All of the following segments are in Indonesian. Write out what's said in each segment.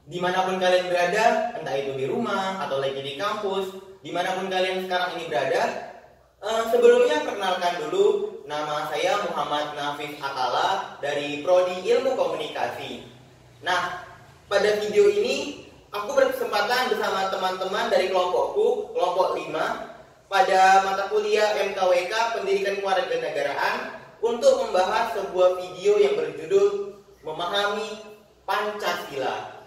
Dimanapun kalian berada, entah itu di rumah atau lagi di kampus, dimanapun kalian sekarang ini berada, sebelumnya perkenalkan dulu, nama saya Muhammad Nafis Atala dari Prodi Ilmu Komunikasi. Nah, pada video ini aku berkesempatan bersama teman-teman dari kelompokku, kelompok 5, pada mata kuliah MKWK Pendidikan Kewarganegaraan untuk membahas sebuah video yang berjudul Memahami Pancasila.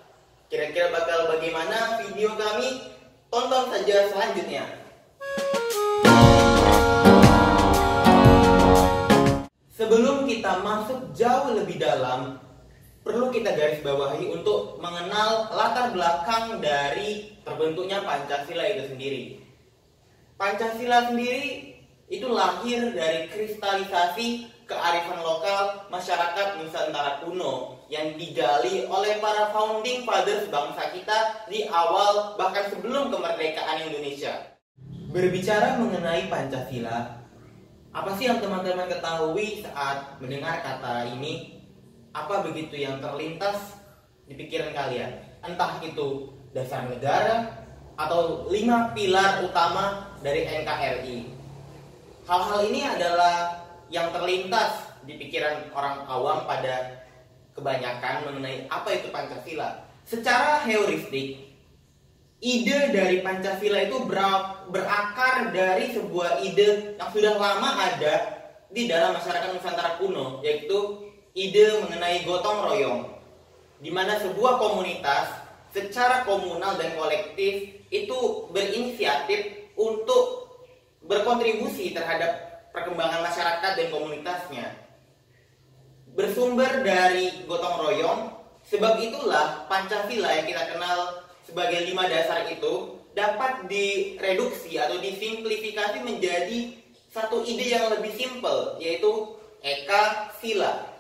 Kira-kira bakal bagaimana video kami? Tonton saja selanjutnya. Sebelum kita masuk jauh lebih dalam, perlu kita garis bawahi untuk mengenal latar belakang dari terbentuknya Pancasila itu sendiri. Pancasila sendiri itu lahir dari kristalisasi kearifan lokal masyarakat Nusantara kuno yang digali oleh para founding fathers bangsa kita di awal bahkan sebelum kemerdekaan Indonesia. Berbicara mengenai Pancasila, apa sih yang teman-teman ketahui saat mendengar kata ini? Apa begitu yang terlintas di pikiran kalian? Entah itu dasar negara atau 5 pilar utama dari NKRI. Hal-hal ini adalah yang terlintas di pikiran orang awam pada kebanyakan mengenai apa itu Pancasila. Secara heuristik, ide dari Pancasila itu berakar dari sebuah ide yang sudah lama ada di dalam masyarakat Nusantara kuno, yaitu ide mengenai gotong royong, di mana sebuah komunitas secara komunal dan kolektif itu berinisiatif untuk berkontribusi terhadap perkembangan masyarakat dan komunitasnya. Bersumber dari gotong royong, sebab itulah Pancasila yang kita kenal sebagai 5 dasar itu dapat direduksi atau disimplifikasi menjadi satu ide yang lebih simpel, yaitu Eka Sila.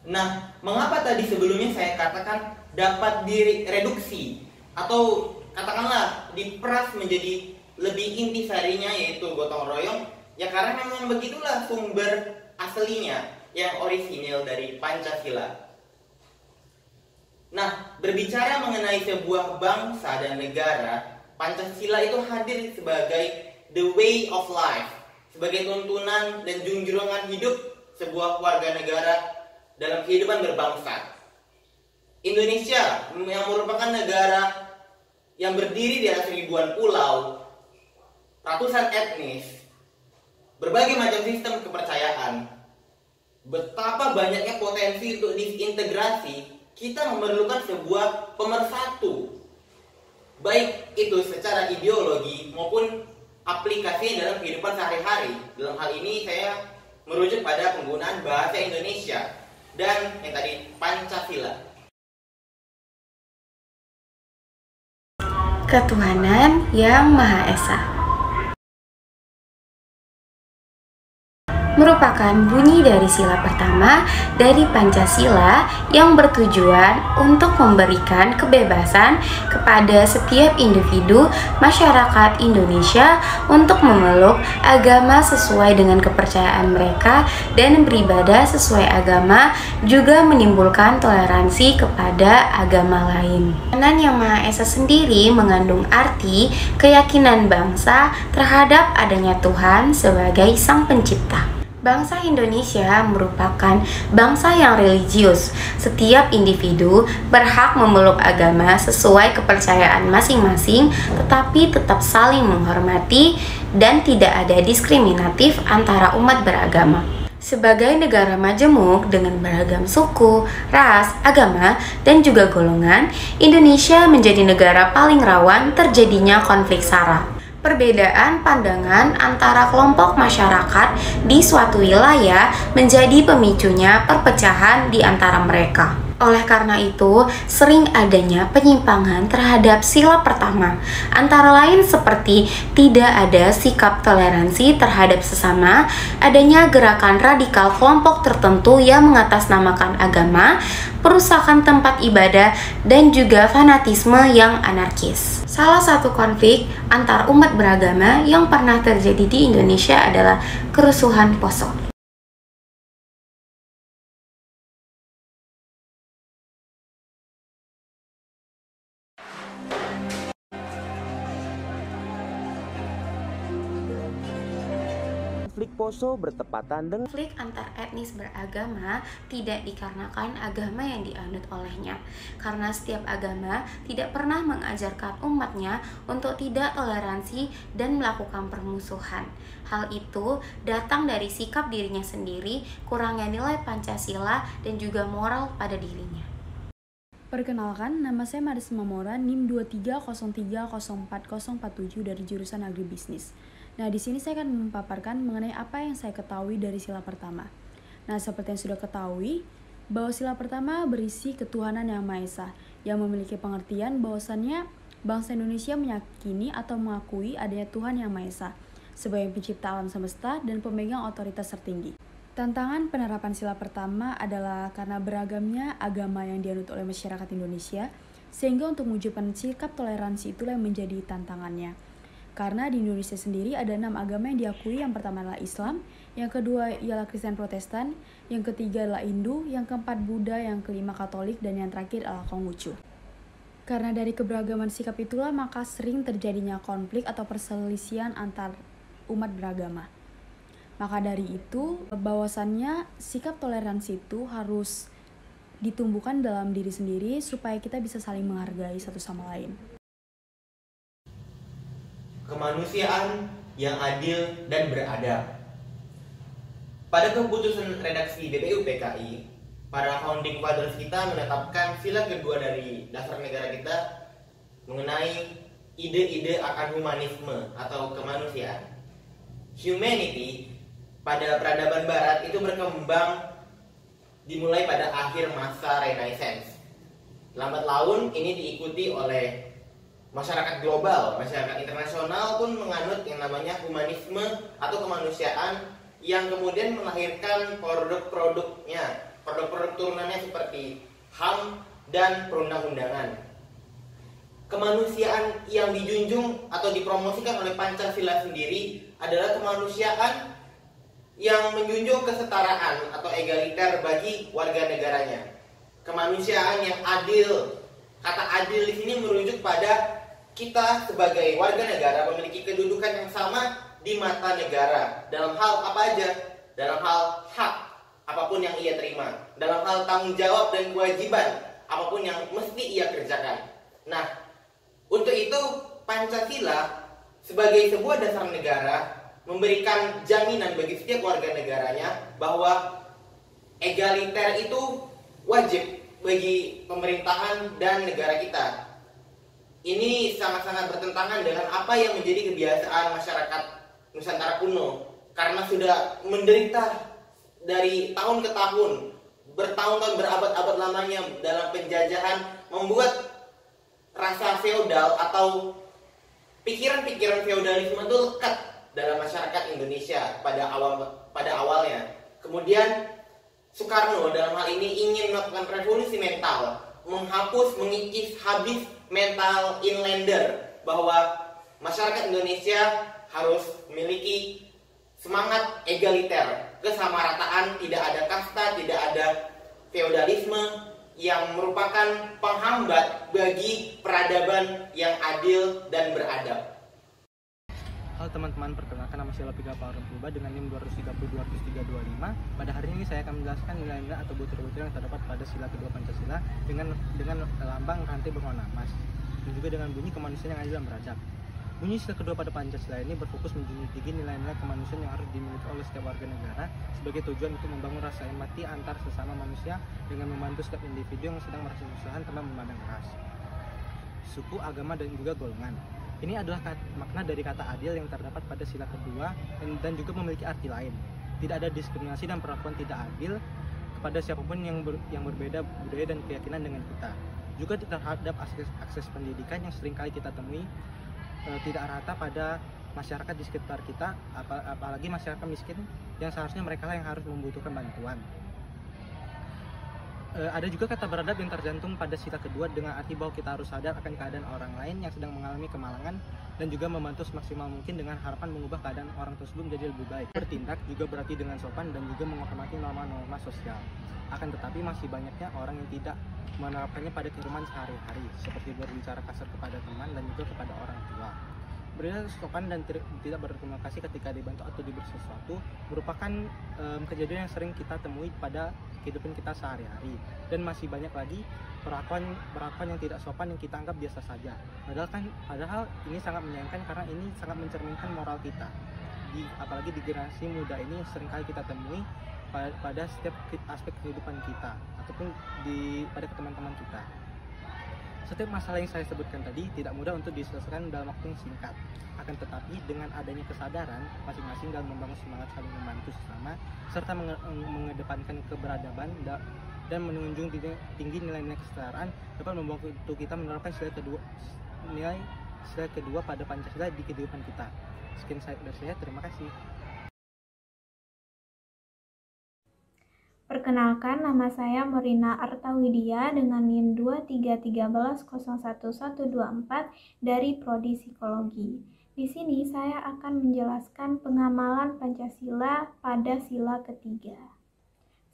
Nah, mengapa tadi sebelumnya saya katakan dapat direduksi atau katakanlah diperas menjadi lebih intisarinya yaitu gotong royong? Ya karena memang begitulah sumber aslinya yang orisinil dari Pancasila. Nah, berbicara mengenai sebuah bangsa dan negara, Pancasila itu hadir sebagai the way of life, sebagai tuntunan dan junjungan hidup sebuah warga negara dalam kehidupan berbangsa. Indonesia yang merupakan negara yang berdiri di atas ribuan pulau, ratusan etnis, berbagai macam sistem kepercayaan, betapa banyaknya potensi untuk diintegrasi, kita memerlukan sebuah pemersatu, baik itu secara ideologi maupun aplikasi dalam kehidupan sehari-hari. Dalam hal ini saya merujuk pada penggunaan bahasa Indonesia dan yang tadi Pancasila. Ketuhanan yang Maha Esa merupakan bunyi dari sila pertama dari Pancasila yang bertujuan untuk memberikan kebebasan kepada setiap individu masyarakat Indonesia untuk memeluk agama sesuai dengan kepercayaan mereka dan beribadah sesuai agama, juga menimbulkan toleransi kepada agama lain. Ketuhanan yang Maha Esa sendiri mengandung arti keyakinan bangsa terhadap adanya Tuhan sebagai Sang Pencipta. Bangsa Indonesia merupakan bangsa yang religius. Setiap individu berhak memeluk agama sesuai kepercayaan masing-masing, tetapi tetap saling menghormati dan tidak ada diskriminatif antara umat beragama. Sebagai negara majemuk dengan beragam suku, ras, agama, dan juga golongan, Indonesia menjadi negara paling rawan terjadinya konflik SARA. Perbedaan pandangan antara kelompok masyarakat di suatu wilayah menjadi pemicunya perpecahan di antara mereka. Oleh karena itu, sering adanya penyimpangan terhadap sila pertama, antara lain seperti tidak ada sikap toleransi terhadap sesama, adanya gerakan radikal kelompok tertentu yang mengatasnamakan agama, perusakan tempat ibadah, dan juga fanatisme yang anarkis. Salah satu konflik antar umat beragama yang pernah terjadi di Indonesia adalah kerusuhan Poso. Konflik Poso bertepatan dengan Konflik antar etnis beragama tidak dikarenakan agama yang dianut olehnya, karena setiap agama tidak pernah mengajarkan umatnya untuk tidak toleransi dan melakukan permusuhan. Hal itu datang dari sikap dirinya sendiri, kurangnya nilai Pancasila dan juga moral pada dirinya. Perkenalkan, nama saya Marisma Mora, NIM 23030447 dari jurusan Agribisnis. Nah, di sini saya akan memaparkan mengenai apa yang saya ketahui dari sila pertama. Nah, seperti yang sudah ketahui, bahwa sila pertama berisi ketuhanan yang Maha Esa, yang memiliki pengertian bahwasannya bangsa Indonesia meyakini atau mengakui adanya Tuhan yang Maha Esa, sebagai pencipta alam semesta dan pemegang otoritas tertinggi. Tantangan penerapan sila pertama adalah karena beragamnya agama yang dianut oleh masyarakat Indonesia, sehingga untuk mewujudkan sikap toleransi itulah yang menjadi tantangannya. Karena di Indonesia sendiri ada 6 agama yang diakui, yang pertama adalah Islam, yang kedua ialah Kristen Protestan, yang ketiga adalah Hindu, yang keempat Buddha, yang kelima Katolik, dan yang terakhir adalah Konghucu. Karena dari keberagaman sikap itulah maka sering terjadinya konflik atau perselisihan antar umat beragama. Maka dari itu, bahwasannya sikap toleransi itu harus ditumbuhkan dalam diri sendiri supaya kita bisa saling menghargai satu sama lain. Kemanusiaan yang adil dan beradab. Pada keputusan redaksi BPUPKI, para founding fathers kita menetapkan sila kedua dari dasar negara kita mengenai ide-ide akan humanisme atau kemanusiaan. Humanity pada peradaban barat itu berkembang dimulai pada akhir masa Renaissance. Lambat laun ini diikuti oleh masyarakat global, masyarakat internasional pun menganut yang namanya humanisme atau kemanusiaan yang kemudian melahirkan produk-produknya, produk-produk turunannya seperti HAM dan perundang-undangan. Kemanusiaan yang dijunjung atau dipromosikan oleh Pancasila sendiri adalah kemanusiaan yang menjunjung kesetaraan atau egaliter bagi warga negaranya. Kemanusiaan yang adil. Kata adil di sini merujuk pada kita sebagai warga negara memiliki kedudukan yang sama di mata negara. Dalam hal apa aja? Dalam hal hak, apapun yang ia terima. Dalam hal tanggung jawab dan kewajiban, apapun yang mesti ia kerjakan. Nah, untuk itu Pancasila sebagai sebuah dasar negara memberikan jaminan bagi setiap warga negaranya bahwa egaliter itu wajib bagi pemerintahan dan negara kita. Ini sangat-sangat bertentangan dengan apa yang menjadi kebiasaan masyarakat Nusantara kuno, karena sudah menderita dari tahun ke tahun, bertahun-tahun, berabad-abad lamanya dalam penjajahan, membuat rasa feodal atau pikiran-pikiran feodalisme itu lekat dalam masyarakat Indonesia pada awalnya. Kemudian Soekarno dalam hal ini ingin melakukan revolusi mental, menghapus, mengikis habis mental inlander, bahwa masyarakat Indonesia harus memiliki semangat egaliter, kesamarataan, tidak ada kasta, tidak ada feodalisme yang merupakan penghambat bagi peradaban yang adil dan beradab. Halo teman-teman, perkenalkan nama saya Lapika Pauran Purba dengan NIM 230-325. Pada hari ini saya akan menjelaskan nilai-nilai atau butir-butir yang terdapat pada sila kedua Pancasila dengan lambang rantai berwarna emas dan juga dengan bunyi kemanusiaan yang adil dan beradab. Bunyi sila kedua pada Pancasila ini berfokus menjunjung tinggi nilai-nilai kemanusiaan yang harus dimiliki oleh setiap warga negara sebagai tujuan untuk membangun rasa empati antar sesama manusia dengan membantu setiap individu yang sedang merasa kesusahan tanpa memandang ras, suku, agama, dan juga golongan. Ini adalah makna dari kata adil yang terdapat pada sila kedua dan juga memiliki arti lain. Tidak ada diskriminasi dan perlakuan tidak adil kepada siapapun yang berbeda budaya dan keyakinan dengan kita. Juga terhadap akses pendidikan yang seringkali kita temui tidak rata pada masyarakat di sekitar kita, apalagi masyarakat miskin yang seharusnya mereka lah yang harus membutuhkan bantuan. Ada juga kata beradab yang tercantum pada sila kedua dengan arti bahwa kita harus sadar akan keadaan orang lain yang sedang mengalami kemalangan dan juga membantu semaksimal mungkin dengan harapan mengubah keadaan orang tersebut menjadi lebih baik. Bertindak juga berarti dengan sopan dan juga menghormati norma-norma sosial. Akan tetapi masih banyaknya orang yang tidak menerapkannya pada kehidupan sehari-hari, seperti berbicara kasar kepada teman dan juga kepada orang tua. sopan dan tidak berterima kasih ketika dibantu atau diberi sesuatu merupakan kejadian yang sering kita temui pada kehidupan kita sehari-hari, dan masih banyak lagi perlakuan yang tidak sopan yang kita anggap biasa saja. Padahal ini sangat menyayangkan karena ini sangat mencerminkan moral kita. Apalagi di generasi muda ini seringkali kita temui pada setiap aspek kehidupan kita ataupun pada teman-teman kita. Setiap masalah yang saya sebutkan tadi tidak mudah untuk diselesaikan dalam waktu yang singkat. Akan tetapi dengan adanya kesadaran masing-masing dalam membangun semangat saling membantu sesama serta mengedepankan keberadaban dan menunjung tinggi nilai-nilai kesetaraan dapat membantu kita menerapkan nilai kedua pada Pancasila di kehidupan kita. Sekian dari saya, terima kasih. Perkenalkan, nama saya Morina Artawidia dengan NIM 2313011124 dari Prodi Psikologi. Di sini saya akan menjelaskan pengamalan Pancasila pada sila ketiga.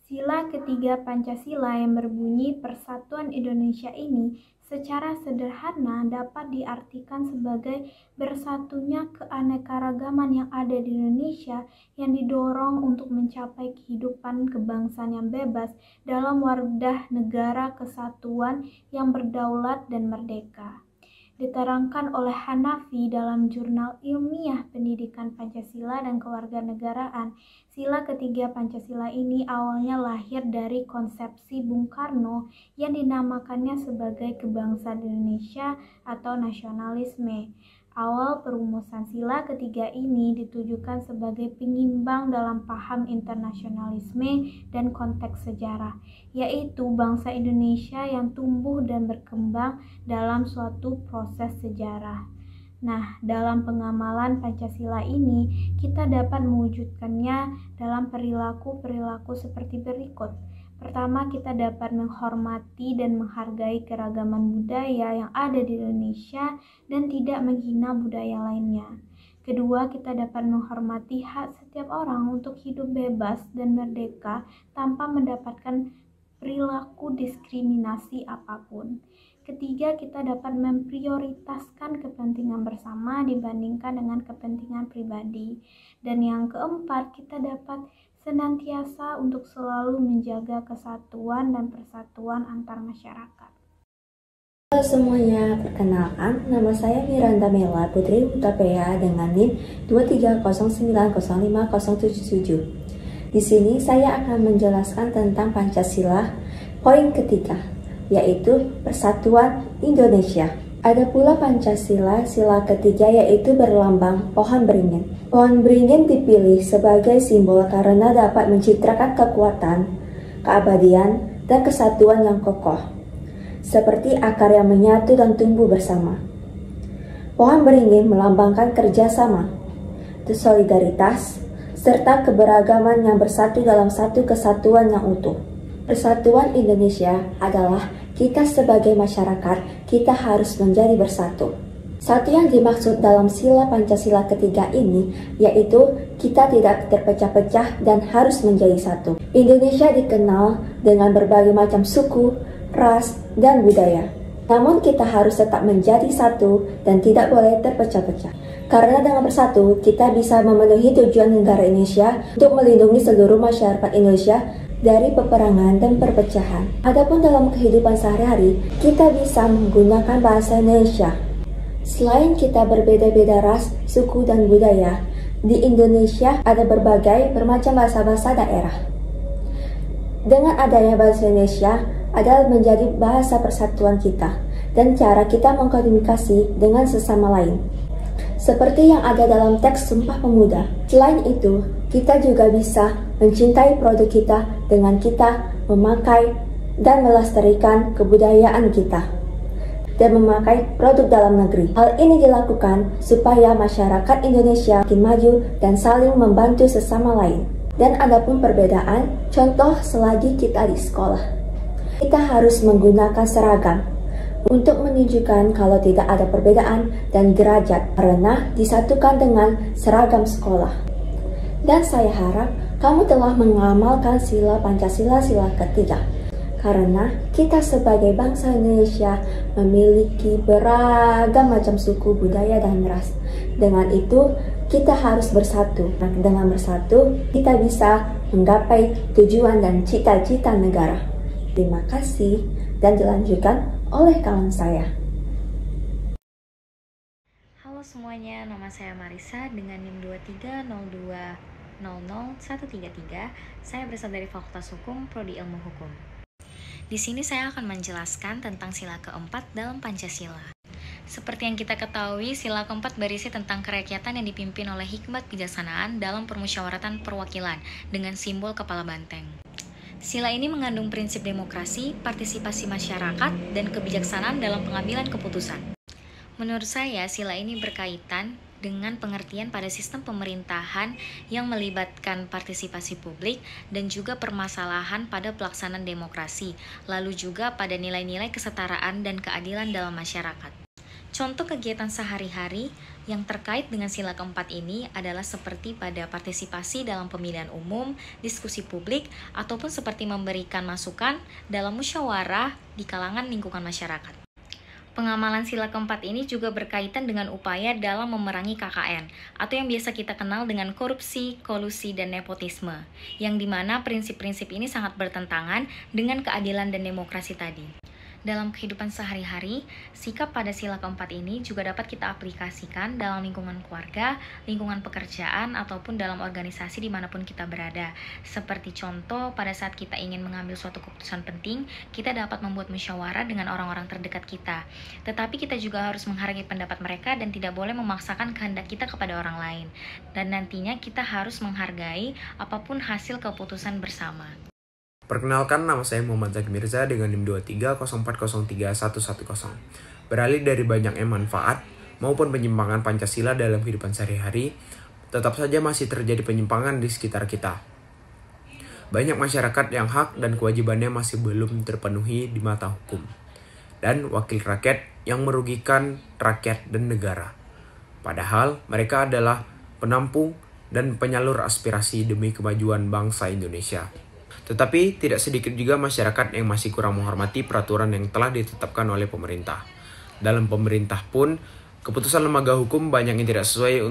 Sila ketiga Pancasila yang berbunyi Persatuan Indonesia ini secara sederhana dapat diartikan sebagai bersatunya keanekaragaman yang ada di Indonesia yang didorong untuk mencapai kehidupan kebangsaan yang bebas dalam wadah negara kesatuan yang berdaulat dan merdeka. Diterangkan oleh Hanafi dalam Jurnal Ilmiah Pendidikan Pancasila dan Kewarganegaraan, sila ketiga Pancasila ini awalnya lahir dari konsepsi Bung Karno yang dinamakannya sebagai kebangsaan Indonesia atau nasionalisme. Awal perumusan sila ketiga ini ditujukan sebagai penyimbang dalam paham internasionalisme dan konteks sejarah, yaitu bangsa Indonesia yang tumbuh dan berkembang dalam suatu proses sejarah. Nah, dalam pengamalan Pancasila ini, kita dapat mewujudkannya dalam perilaku-perilaku seperti berikut. Pertama, kita dapat menghormati dan menghargai keragaman budaya yang ada di Indonesia dan tidak menghina budaya lainnya. Kedua, kita dapat menghormati hak setiap orang untuk hidup bebas dan merdeka tanpa mendapatkan perilaku diskriminasi apapun. Ketiga, kita dapat memprioritaskan kepentingan bersama dibandingkan dengan kepentingan pribadi. Dan yang keempat, kita dapat senantiasa untuk selalu menjaga kesatuan dan persatuan antar masyarakat. Halo semuanya, perkenalkan nama saya Miranda Mela Putri Utapea dengan NIM 230905077. Di sini saya akan menjelaskan tentang Pancasila poin ketiga, yaitu Persatuan Indonesia. Ada pula Pancasila, sila ketiga yaitu berlambang pohon beringin. Pohon beringin dipilih sebagai simbol karena dapat mencitrakan kekuatan, keabadian, dan kesatuan yang kokoh, seperti akar yang menyatu dan tumbuh bersama. Pohon beringin melambangkan kerjasama, solidaritas, serta keberagaman yang bersatu dalam satu kesatuan yang utuh. Persatuan Indonesia adalah kita sebagai masyarakat, kita harus menjadi bersatu. Satu yang dimaksud dalam sila Pancasila ketiga ini, yaitu kita tidak terpecah-pecah dan harus menjadi satu. Indonesia dikenal dengan berbagai macam suku, ras, dan budaya. Namun kita harus tetap menjadi satu dan tidak boleh terpecah-pecah. Karena dengan bersatu, kita bisa memenuhi tujuan negara Indonesia untuk melindungi seluruh masyarakat Indonesia dari peperangan dan perpecahan. Adapun dalam kehidupan sehari-hari, kita bisa menggunakan bahasa Indonesia. Selain kita berbeda-beda ras, suku, dan budaya, di Indonesia ada berbagai bermacam bahasa-bahasa daerah. Dengan adanya bahasa Indonesia adalah menjadi bahasa persatuan kita dan cara kita mengkomunikasi dengan sesama lain. Seperti yang ada dalam teks Sumpah Pemuda. Selain itu, kita juga bisa mencintai produk kita dengan kita memakai dan melestarikan kebudayaan kita dan memakai produk dalam negeri. Hal ini dilakukan supaya masyarakat Indonesia makin maju dan saling membantu sesama lain. Dan adapun perbedaan, contoh selagi kita di sekolah, kita harus menggunakan seragam untuk menunjukkan kalau tidak ada perbedaan dan derajat karena disatukan dengan seragam sekolah. Dan saya harap kamu telah mengamalkan sila Pancasila sila ketiga. Karena kita sebagai bangsa Indonesia memiliki beragam macam suku, budaya, dan ras. Dengan itu, kita harus bersatu. Dengan bersatu, kita bisa menggapai tujuan dan cita-cita negara. Terima kasih dan dilanjutkan oleh kawan saya. Halo semuanya, nama saya Marisa dengan NIM 2302000133. Saya berasal dari Fakultas Hukum, Prodi Ilmu Hukum. Di sini saya akan menjelaskan tentang sila keempat dalam Pancasila. Seperti yang kita ketahui, sila keempat berisi tentang kerakyatan yang dipimpin oleh hikmat kebijaksanaan dalam permusyawaratan perwakilan dengan simbol kepala banteng. Sila ini mengandung prinsip demokrasi, partisipasi masyarakat, dan kebijaksanaan dalam pengambilan keputusan. Menurut saya, sila ini berkaitan dengan pengertian pada sistem pemerintahan yang melibatkan partisipasi publik dan juga permasalahan pada pelaksanaan demokrasi, lalu juga pada nilai-nilai kesetaraan dan keadilan dalam masyarakat. Contoh kegiatan sehari-hari yang terkait dengan sila keempat ini adalah seperti pada partisipasi dalam pemilihan umum, diskusi publik, ataupun seperti memberikan masukan dalam musyawarah di kalangan lingkungan masyarakat. Pengamalan sila keempat ini juga berkaitan dengan upaya dalam memerangi KKN, atau yang biasa kita kenal dengan korupsi, kolusi, dan nepotisme, yang dimana prinsip-prinsip ini sangat bertentangan dengan keadilan dan demokrasi tadi. Dalam kehidupan sehari-hari, sikap pada sila keempat ini juga dapat kita aplikasikan dalam lingkungan keluarga, lingkungan pekerjaan, ataupun dalam organisasi dimanapun kita berada. Seperti contoh, pada saat kita ingin mengambil suatu keputusan penting, kita dapat membuat musyawarah dengan orang-orang terdekat kita. Tetapi kita juga harus menghargai pendapat mereka dan tidak boleh memaksakan kehendak kita kepada orang lain. Dan nantinya kita harus menghargai apapun hasil keputusan bersama. Perkenalkan, nama saya Muhammad Zaki Mirza dengan NIM 2304031110. Beralih dari banyaknya manfaat maupun penyimpangan Pancasila dalam kehidupan sehari-hari, tetap saja masih terjadi penyimpangan di sekitar kita. Banyak masyarakat yang hak dan kewajibannya masih belum terpenuhi di mata hukum, dan wakil rakyat yang merugikan rakyat dan negara. Padahal mereka adalah penampung dan penyalur aspirasi demi kemajuan bangsa Indonesia. Tetapi tidak sedikit juga masyarakat yang masih kurang menghormati peraturan yang telah ditetapkan oleh pemerintah. Dalam pemerintah pun, keputusan lembaga hukum banyak yang tidak sesuai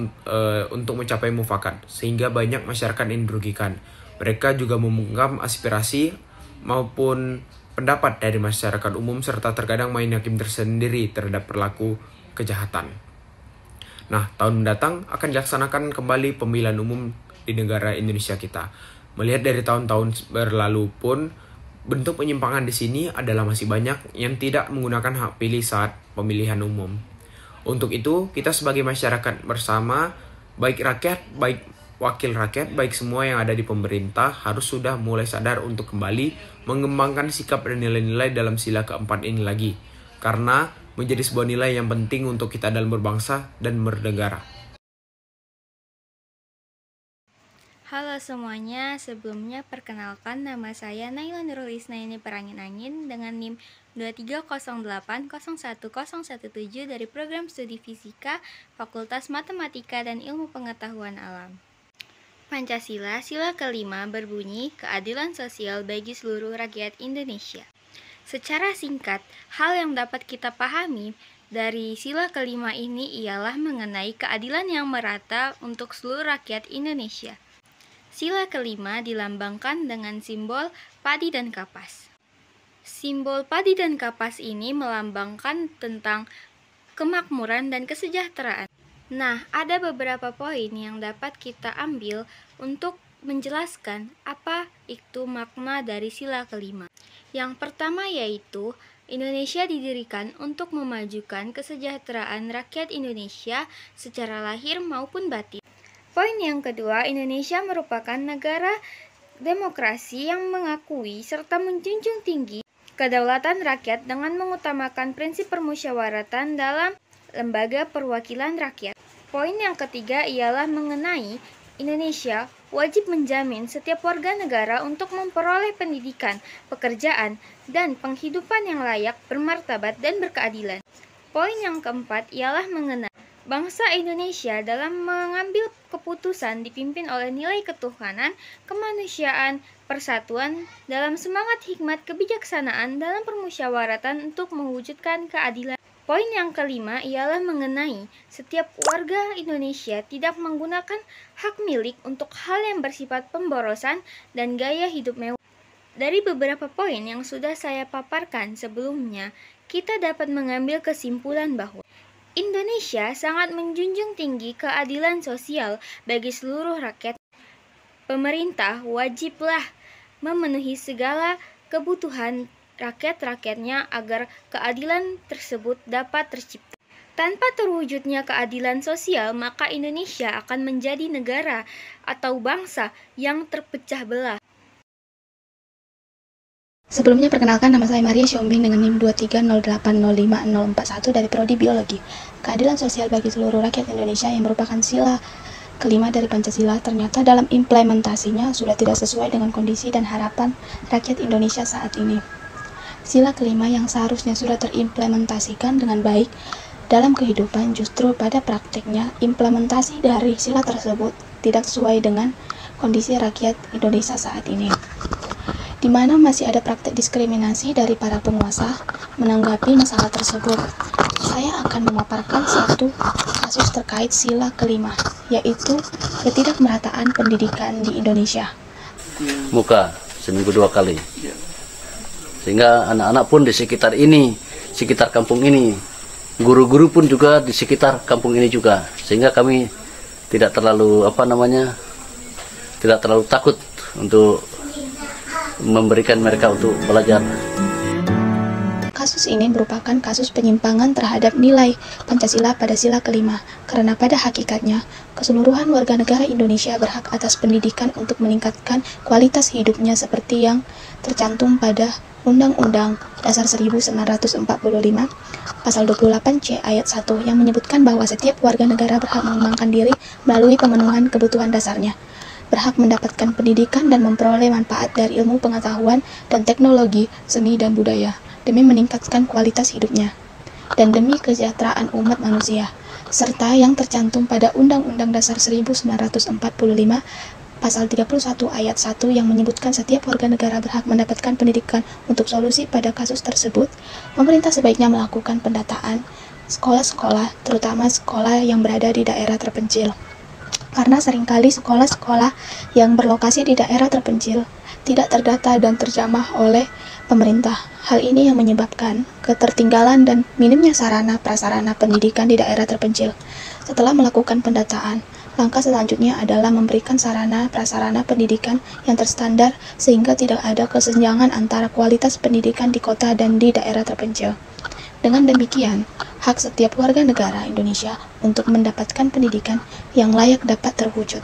untuk mencapai mufakat, sehingga banyak masyarakat yang dirugikan. Mereka juga membungkam aspirasi maupun pendapat dari masyarakat umum, serta terkadang main hakim tersendiri terhadap perilaku kejahatan. Nah, tahun mendatang akan dilaksanakan kembali pemilihan umum di negara Indonesia kita. Melihat dari tahun-tahun berlalu pun, bentuk penyimpangan di sini adalah masih banyak yang tidak menggunakan hak pilih saat pemilihan umum. Untuk itu, kita sebagai masyarakat bersama, baik rakyat, baik wakil rakyat, baik semua yang ada di pemerintah, harus sudah mulai sadar untuk kembali mengembangkan sikap dan nilai-nilai dalam sila keempat ini lagi. Karena menjadi sebuah nilai yang penting untuk kita dalam berbangsa dan bernegara. Halo semuanya, sebelumnya perkenalkan nama saya Naila Nurul Isnaini Perangin-Angin dengan NIM 2308011017 dari Program Studi Fisika Fakultas Matematika dan Ilmu Pengetahuan Alam. Pancasila, sila kelima berbunyi keadilan sosial bagi seluruh rakyat Indonesia. Secara singkat, hal yang dapat kita pahami dari sila kelima ini ialah mengenai keadilan yang merata untuk seluruh rakyat Indonesia. Sila kelima dilambangkan dengan simbol padi dan kapas. Simbol padi dan kapas ini melambangkan tentang kemakmuran dan kesejahteraan. Nah, ada beberapa poin yang dapat kita ambil untuk menjelaskan apa itu makna dari sila kelima. Yang pertama yaitu Indonesia didirikan untuk memajukan kesejahteraan rakyat Indonesia secara lahir maupun batin. Poin yang kedua, Indonesia merupakan negara demokrasi yang mengakui serta menjunjung tinggi kedaulatan rakyat dengan mengutamakan prinsip permusyawaratan dalam lembaga perwakilan rakyat. Poin yang ketiga ialah mengenai Indonesia wajib menjamin setiap warga negara untuk memperoleh pendidikan, pekerjaan, dan penghidupan yang layak, bermartabat, dan berkeadilan. Poin yang keempat ialah mengenai bangsa Indonesia dalam mengambil keputusan dipimpin oleh nilai ketuhanan, kemanusiaan, persatuan dalam semangat hikmat kebijaksanaan dalam permusyawaratan untuk mewujudkan keadilan. Poin yang kelima ialah mengenai setiap warga Indonesia tidak menggunakan hak milik untuk hal yang bersifat pemborosan dan gaya hidup mewah. Dari beberapa poin yang sudah saya paparkan sebelumnya, kita dapat mengambil kesimpulan bahwa Indonesia sangat menjunjung tinggi keadilan sosial bagi seluruh rakyat. Pemerintah wajiblah memenuhi segala kebutuhan rakyat-rakyatnya agar keadilan tersebut dapat tercipta. Tanpa terwujudnya keadilan sosial, maka Indonesia akan menjadi negara atau bangsa yang terpecah belah. Sebelumnya perkenalkan, nama saya Maria Siombing dengan NIM 230805041 dari Prodi Biologi. Keadilan sosial bagi seluruh rakyat Indonesia yang merupakan sila kelima dari Pancasila ternyata dalam implementasinya sudah tidak sesuai dengan kondisi dan harapan rakyat Indonesia saat ini. Sila kelima yang seharusnya sudah terimplementasikan dengan baik dalam kehidupan, justru pada praktiknya implementasi dari sila tersebut tidak sesuai dengan kondisi rakyat Indonesia saat ini, di mana masih ada praktik diskriminasi dari para penguasa. Menanggapi masalah tersebut, saya akan memaparkan satu kasus terkait sila kelima, yaitu ketidakmerataan pendidikan di Indonesia. Muka seminggu 2 kali, sehingga anak-anak pun di sekitar ini, sekitar kampung ini, guru-guru pun juga di sekitar kampung ini juga, sehingga kami tidak terlalu tidak terlalu takut untuk memberikan mereka untuk belajar. Kasus ini merupakan kasus penyimpangan terhadap nilai Pancasila pada sila kelima, karena pada hakikatnya keseluruhan warga negara Indonesia berhak atas pendidikan untuk meningkatkan kualitas hidupnya seperti yang tercantum pada Undang-Undang Dasar 1945 Pasal 28C ayat 1 yang menyebutkan bahwa setiap warga negara berhak mengembangkan diri melalui pemenuhan kebutuhan dasarnya, berhak mendapatkan pendidikan dan memperoleh manfaat dari ilmu pengetahuan dan teknologi, seni dan budaya, demi meningkatkan kualitas hidupnya, dan demi kesejahteraan umat manusia, serta yang tercantum pada Undang-Undang Dasar 1945 Pasal 31 ayat 1 yang menyebutkan setiap warga negara berhak mendapatkan pendidikan. Untuk solusi pada kasus tersebut, pemerintah sebaiknya melakukan pendataan sekolah-sekolah, terutama sekolah yang berada di daerah terpencil. Karena seringkali sekolah-sekolah yang berlokasi di daerah terpencil tidak terdata dan terjamah oleh pemerintah. Hal ini yang menyebabkan ketertinggalan dan minimnya sarana prasarana pendidikan di daerah terpencil. Setelah melakukan pendataan, langkah selanjutnya adalah memberikan sarana prasarana pendidikan yang terstandar sehingga tidak ada kesenjangan antara kualitas pendidikan di kota dan di daerah terpencil. Dengan demikian, hak setiap warga negara Indonesia untuk mendapatkan pendidikan yang layak dapat terwujud.